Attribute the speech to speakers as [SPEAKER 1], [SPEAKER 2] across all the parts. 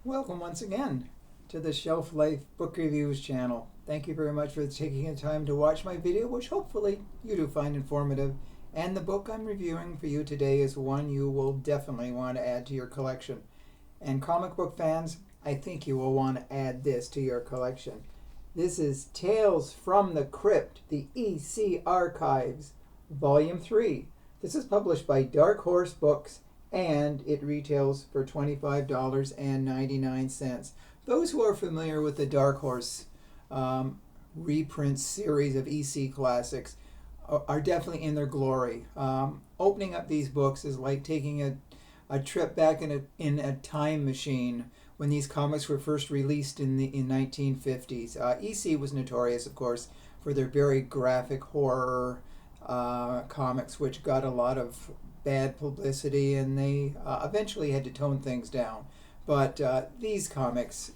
[SPEAKER 1] Welcome once again to the Shelf Life Book Reviews channel. Thank you very much for taking the time to watch my video, which hopefully you do find informative. And the book I'm reviewing for you today is one you will definitely want to add to your collection. And comic book fans, I think you will want to add this to your collection. This is Tales from the Crypt, the EC Archives, Volume 3. This is published by Dark Horse Books, and it retails for $25.99. Those who are familiar with the Dark Horse reprint series of EC classics are definitely in their glory. Opening up these books is like taking a trip back in a time machine when these comics were first released in 1950s. EC was notorious, of course, for their very graphic horror comics, which got a lot of bad publicity, and they eventually had to tone things down. But these comics,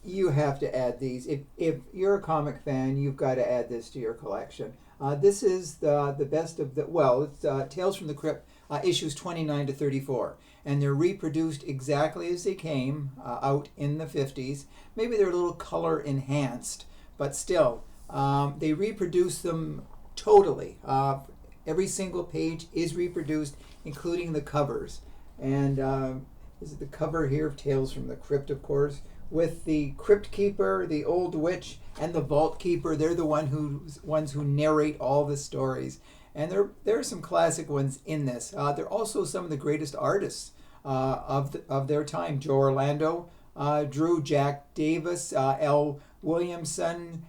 [SPEAKER 1] you have to add these. If you're a comic fan, you've got to add this to your collection. This is the best of the, well, it's Tales from the Crypt, issues 29 to 34. And they're reproduced exactly as they came out in the 50s. Maybe they're a little color enhanced, but still, they reproduce them totally. Every single page is reproduced, including the covers. And this is the cover here of Tales from the Crypt, of course, with the Crypt Keeper, the Old Witch, and the Vault Keeper. They're the ones who narrate all the stories. And there are some classic ones in this. They're also some of the greatest artists of their time. Joe Orlando drew Jack Davis, L. Williamson,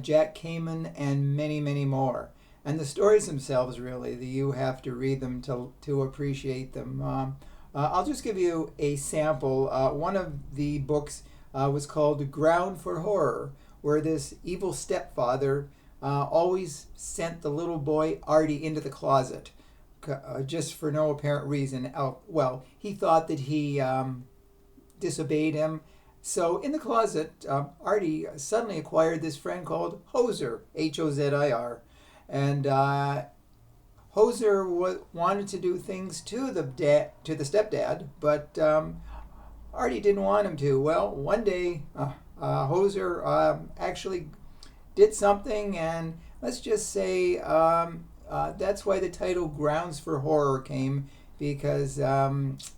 [SPEAKER 1] Jack Kamen, and many, many more. And the stories themselves, really, you have to read them to appreciate them. I'll just give you a sample. One of the books was called Ground for Horror, where this evil stepfather always sent the little boy Artie into the closet, just for no apparent reason. Well, he thought that he disobeyed him. So in the closet, Artie suddenly acquired this friend called Hoser, H-O-Z-I-R. And Hoser wanted to do things to the stepdad, but Artie didn't want him to. Well, one day Hoser actually did something, and let's just say that's why the title Grounds for Horror came, because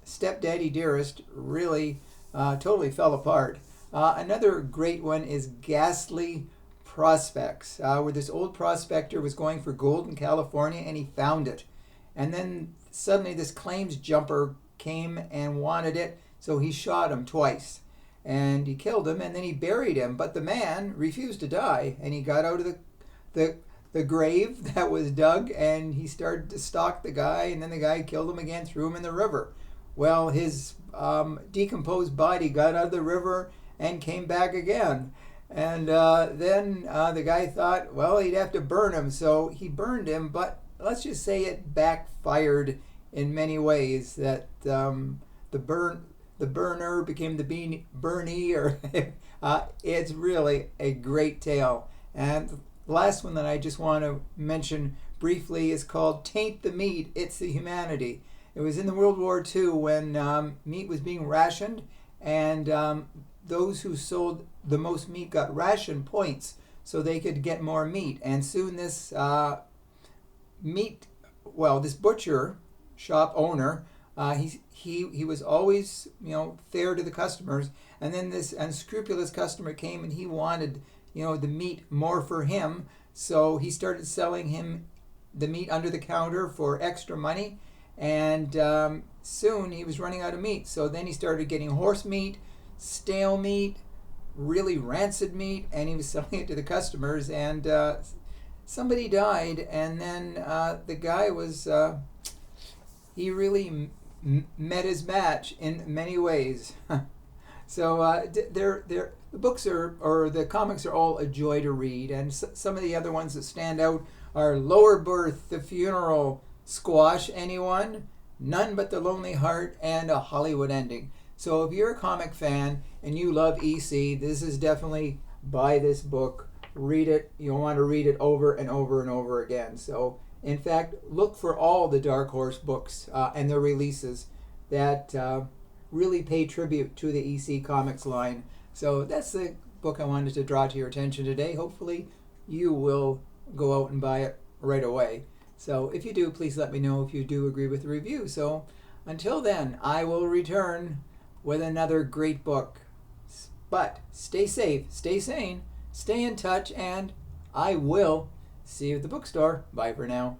[SPEAKER 1] Stepdaddy Dearest really totally fell apart. Another great one is Ghastly Prospects, where this old prospector was going for gold in California, and he found it. And then suddenly this claims jumper came and wanted it, so he shot him twice. And he killed him, and then he buried him. But the man refused to die, and he got out of the grave that was dug, and he started to stalk the guy, and then the guy killed him again, threw him in the river. Well, his decomposed body got out of the river and came back again. And then the guy thought, well, he'd have to burn him, so he burned him, but let's just say it backfired in many ways, that the burner became the Bernie, or it's really a great tale. And the last one that I just want to mention briefly is called Taint the Meat, It's the Humanity. It was in the World War II when meat was being rationed, and those who sold the most meat got ration points so they could get more meat. And soon this this butcher shop owner, he was always, fair to the customers. And then this unscrupulous customer came, and he wanted, the meat more for him. So he started selling him the meat under the counter for extra money. And soon he was running out of meat. So then he started getting horse meat, stale meat, really rancid meat, and he was selling it to the customers. And somebody died, and then the guy was, he really met his match in many ways. So the books or the comics are all a joy to read, and some of the other ones that stand out are Lower Berth, The Funeral, Squash Anyone, None But the Lonely Heart, and A Hollywood Ending. So if you're a comic fan and you love EC, this is definitely, buy this book, read it. You'll want to read it over and over and over again. So in fact, look for all the Dark Horse books and their releases that really pay tribute to the EC Comics line. So that's the book I wanted to draw to your attention today. Hopefully you will go out and buy it right away. So if you do, please let me know if you do agree with the review. So until then, I will return with another great book. But stay safe, stay sane, stay in touch, and I will see you at the bookstore. Bye for now.